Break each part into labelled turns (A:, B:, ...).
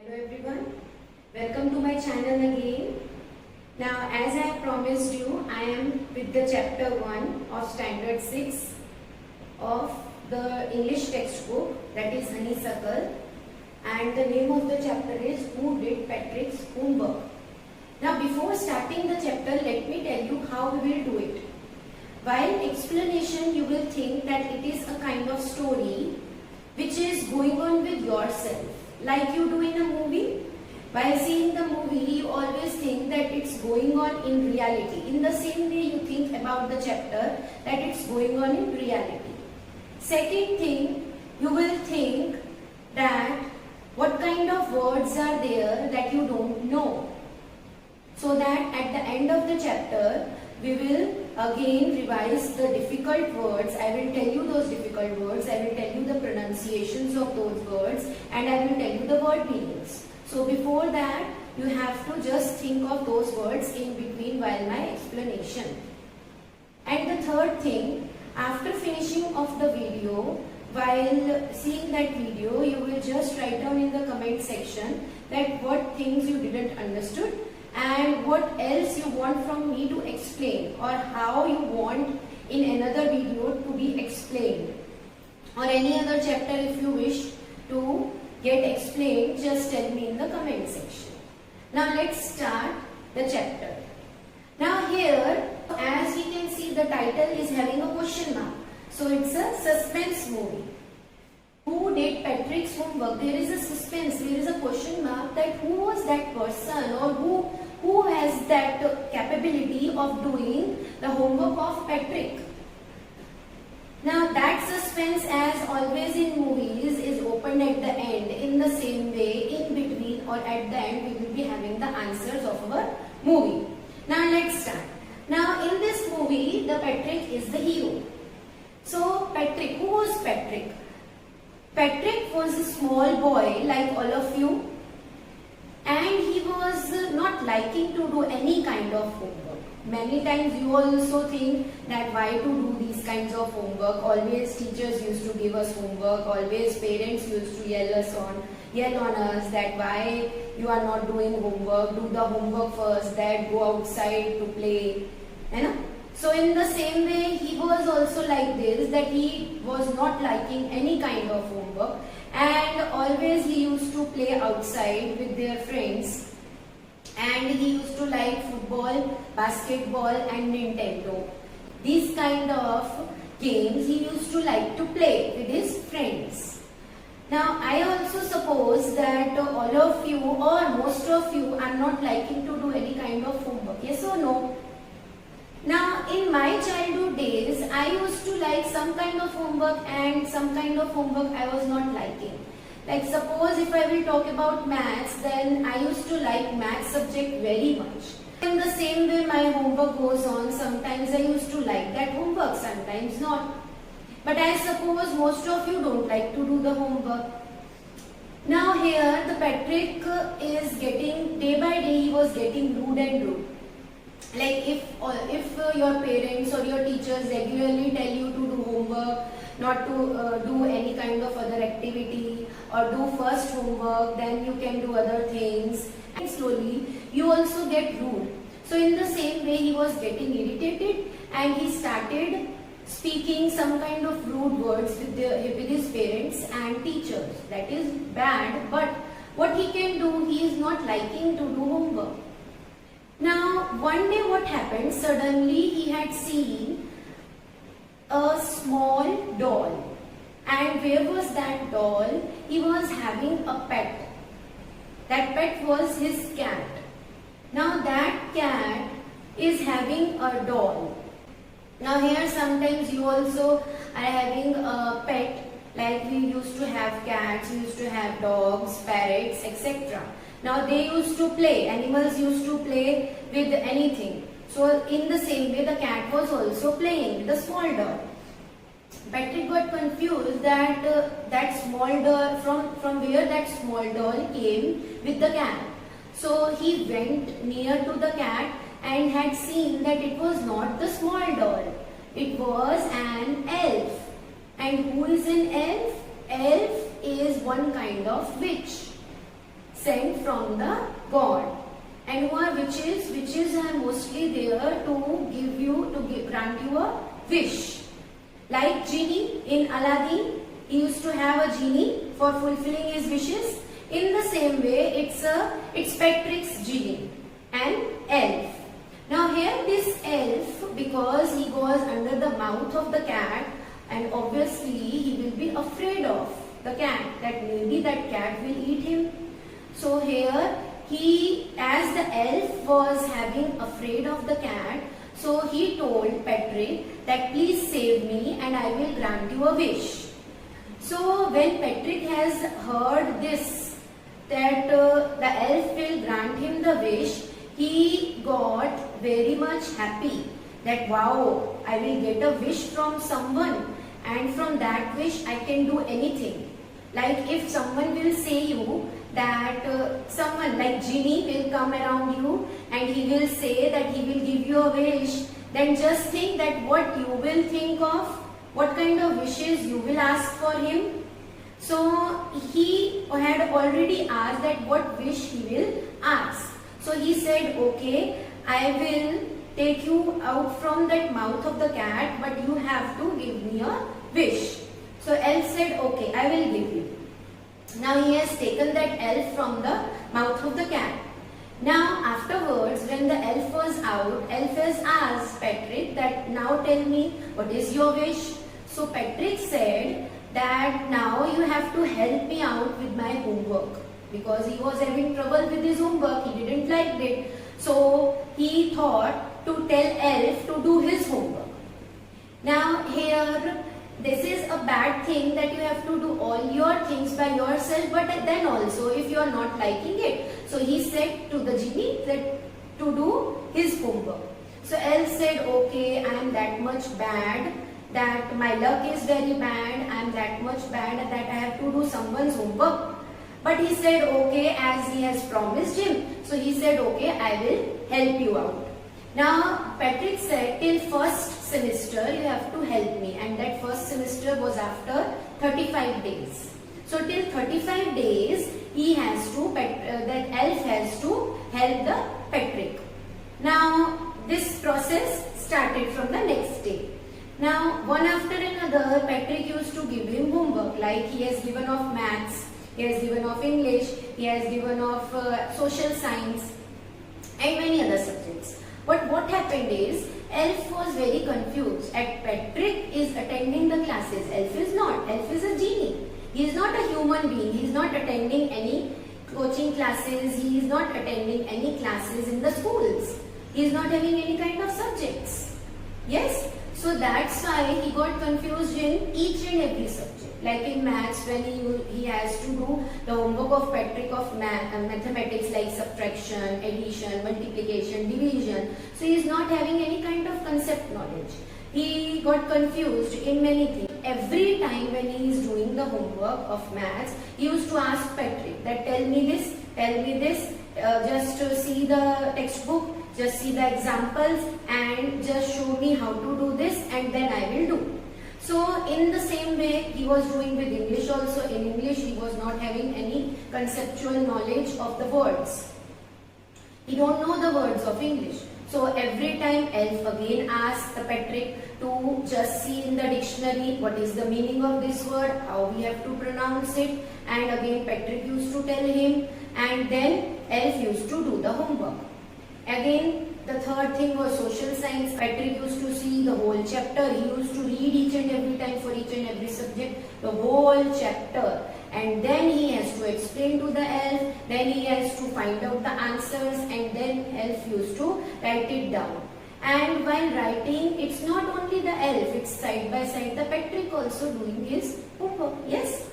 A: Hello everyone, welcome to my channel again. Now as I have promised you, I am with the chapter 1 of standard 6 of the English textbook, that is Honeysuckle, and the name of the chapter is Who Did Patrick's Homework. Now before starting the chapter, let me tell you how we will do it. While explanation, you will think that it is a kind of story which is going on with yourself, like you do in a movie. While seeing the movie, you always think that it's going on in reality. In the same way, you think about the chapter that it's going on in reality. Second thing, you will think that what kind of words are there that you don't know. So that at the end of the chapter, we will again revise the difficult words. I will tell you those difficult words, I will tell you the pronunciations of those words, and I will tell you the word meanings. So before that, you have to just think of those words in between while my explanation. And the third thing, after finishing of the video, while seeing that video, you will just write down in the comment section that what things you didn't understood and what else you want from me to explain, or how you want in another video to be explained, or any other chapter if you wish to get explained, just tell me in the comment section. Now let's start the chapter. Now here, as we can see, the title is having a question mark, so it's a suspense movie. Who did Patrick's homework? There is a suspense, there is a question mark that who was that person, or who has that capability of doing the homework of Patrick. Now that suspense, as always in movies, is opened at the end. In the same way, in between or at the end, we will be having the answers of our movie. Now let's start. Now in this movie, the Patrick is the hero. So Patrick, who was Patrick? Patrick was a small boy like all of you, and he was not liking to do any kind of homework. Many times you also think that why to do these kinds of homework. Always teachers used to give us homework, always parents used to yell on us that why you are not doing homework, do the homework first, that go outside to play, you know. So in the same way, he was also like this, that he was not liking any kind of homework, and always he used to play outside with their friends, and he used to like football, basketball and Nintendo. These kind of games he used to like to play with his friends. Now I also suppose that all of you or most of you are not liking to do any kind of homework, yes or no? Now in my childhood days, I used to like some kind of homework and some kind of homework I was not liking. Like suppose if I will talk about maths, then I used to like maths subject very much. In the same way my homework goes on, sometimes I used to like that homework, sometimes not. But I suppose most of you don't like to do the homework. Now here the Patrick is getting, day by day he was getting rude and rude. Like if your parents or your teachers regularly tell you to do homework, not to do any kind of other activity, or do first homework, then you can do other things, and slowly you also get rude. So in the same way he was getting irritated, and he started speaking some kind of rude words with his parents and teachers. That is bad, but what he can do, he is not liking to do homework. Now one day what happened, suddenly he had seen a small doll, and where was that doll? He was having a pet. That pet was his cat. Now that cat is having a doll. Now here sometimes you also are having a pet, like we used to have cats, we used to have dogs, parrots, etc. Now they used to play, animals used to play with anything. So in the same way the cat was also playing with a small doll. Patrick got confused that that small doll, from where that small doll came with the cat. So he went near to the cat and had seen that it was not the small doll. It was an elf. And who is an elf? Elf is one kind of witch. sent from the god, and who are witches? Witches are mostly there to grant you a wish. Like genie in Aladdin, he used to have a genie for fulfilling his wishes. In the same way, it's Patrick's genie, an elf. Now here this elf, because he goes under the mouth of the cat, and obviously he will be afraid of the cat, that maybe that cat will eat him. So here he, as the elf was having afraid of the cat, so he told Patrick that please save me and I will grant you a wish. So when Patrick has heard this, that the elf will grant him the wish, he got very much happy that wow, I will get a wish from someone, and from that wish I can do anything. Like if someone will say you that someone like genie will come around you and he will say that he will give you a wish, then just think that what you will think of, what kind of wishes you will ask for him. So he had already asked that what wish he will ask. So he said, okay, I will take you out from that mouth of the cat, but you have to give me a wish. So elf said, okay, I will give you. Now he has taken that elf from the mouth of the cat. Now afterwards, when the elf was out, elf has asked Patrick that now tell me what is your wish. So Patrick said that now you have to help me out with my homework, because he was having trouble with his homework, he didn't like it. So he thought to tell elf to do his homework. Now here, this is a bad thing that you have to do all your things by yourself, but then also if you are not liking it. So he said to the genie that to do his homework. So elf said, okay, I am that much bad, that my luck is very bad, I am that much bad that I have to do someone's homework. But he said, okay, as he has promised him. So he said, okay, I will help you out. Now Patrick said, till first semester you have to help me, and that first semester was after 35 days. So till 35 days he has to, that elf has to help the Patrick. Now this process started from the next day. Now one after another Patrick used to give him homework, like he has given of maths, he has given of English, he has given of social science and many other subjects. But what happened is, elf was very confused. Patrick is attending the classes, elf is not. Elf is a genie. He is not a human being. He is not attending any coaching classes. He is not attending any classes in the schools. He is not having any kind of subjects. Yes? So that's why he got confused in each and every subject. Like in maths, when he has to do the homework of Patrick of mathematics, like subtraction, addition, multiplication, division. So he is not having any kind of concept knowledge. He got confused in many things. Every time when he is doing the homework of maths, he used to ask Patrick that tell me this, just to see the textbook, just see the examples and just show me how to do this, and then I will do. So in the same way he was doing with English also. In English he was not having any conceptual knowledge of the words. He don't know the words of English. So every time elf again asks the Patrick to just see in the dictionary what is the meaning of this word, how we have to pronounce it, and again Patrick used to tell him, and then elf used to do the homework. Again the third thing was social science. Patrick used to see the whole chapter. He used to read each and every time for each and every subject the whole chapter, and then he has to explain to the elf, then he has to find out the answers, and then elf used to write it down. And while writing, it's not only the elf, it's side by side the Patrick also doing his homework. Yes?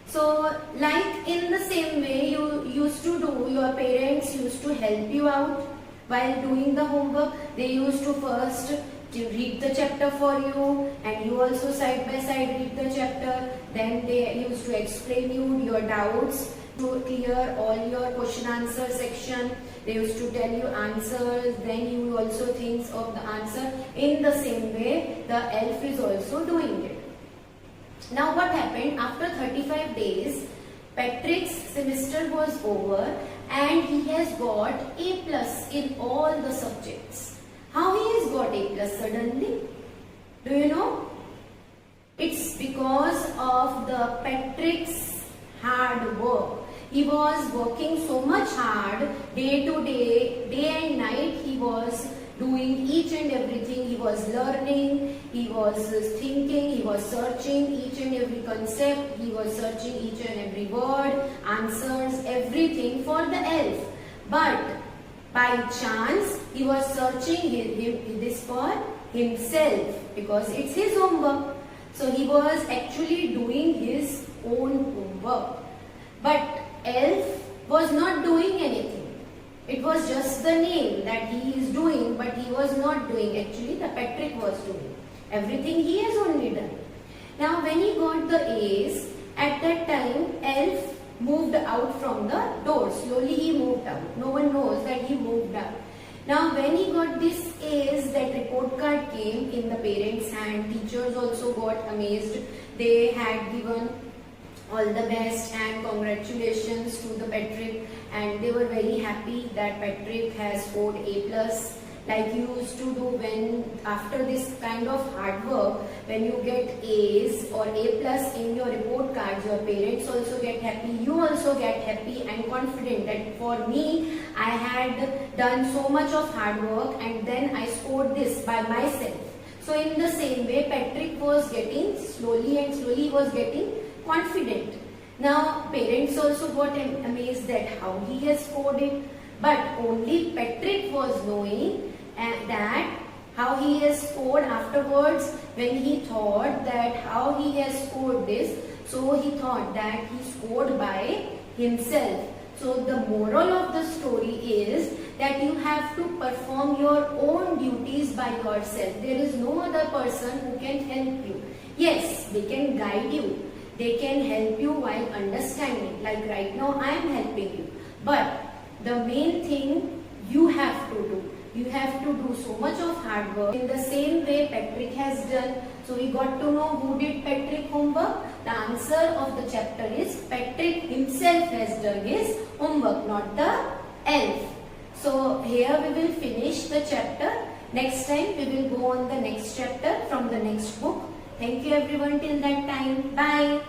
A: So like in the same way you used to do, your parents used to help you out while doing the homework. They used to first read the chapter for you, and you also side by side read the chapter. Then they used to explain you your doubts, to clear all your question answer section. They used to tell you answers, then you also think of the answer. In the same way the elf is also doing it. Now what happened, after 35 days Patrick's semester was over and he has got A plus in all the subjects. How he has got A plus suddenly? Do you know? It's because of the Patrick's hard work. He was working so much hard, day to day, day and night. He was doing each and everything. He was learning, he was thinking, he was searching each and every concept, he was searching each and every word, answers, everything for the elf. But by chance, he was searching this for himself because it's his homework. So he was actually doing his own homework. But elf was not doing anything. It was just the name that he is doing, but he was not doing. Actually, the Patrick was doing. Everything he has only done. Now, when he got the A's, at that time, elf moved out from the door. Slowly he moved out. No one knows that he moved out. Now, when he got this A's, that report card came in the parents' hand. Teachers also got amazed. They had given all the best and congratulations to the Patrick, and they were very happy that Patrick has scored A plus, like you used to do when after this kind of hard work, when you get A's or A plus in your report cards, your parents also get happy, you also get happy and confident that for me, I had done so much of hard work and then I scored this by myself. So in the same way, Patrick was getting slowly and slowly he was getting confident. Now parents also got amazed that how he has scored it, but only Patrick was knowing that how he has scored afterwards. When he thought that how he has scored this, so he thought that he scored by himself. So the moral of the story is that you have to perform your own duties by yourself. There is no other person who can help you. Yes, they can guide you. They can help you while understanding. Like right now I am helping you. But the main thing you have to do. You have to do so much of hard work. In the same way Patrick has done. So we got to know who did Patrick homework. The answer of the chapter is Patrick himself has done his homework, not the elf. So here we will finish the chapter. Next time we will go on the next chapter from the next book. Thank you everyone till that time. Bye.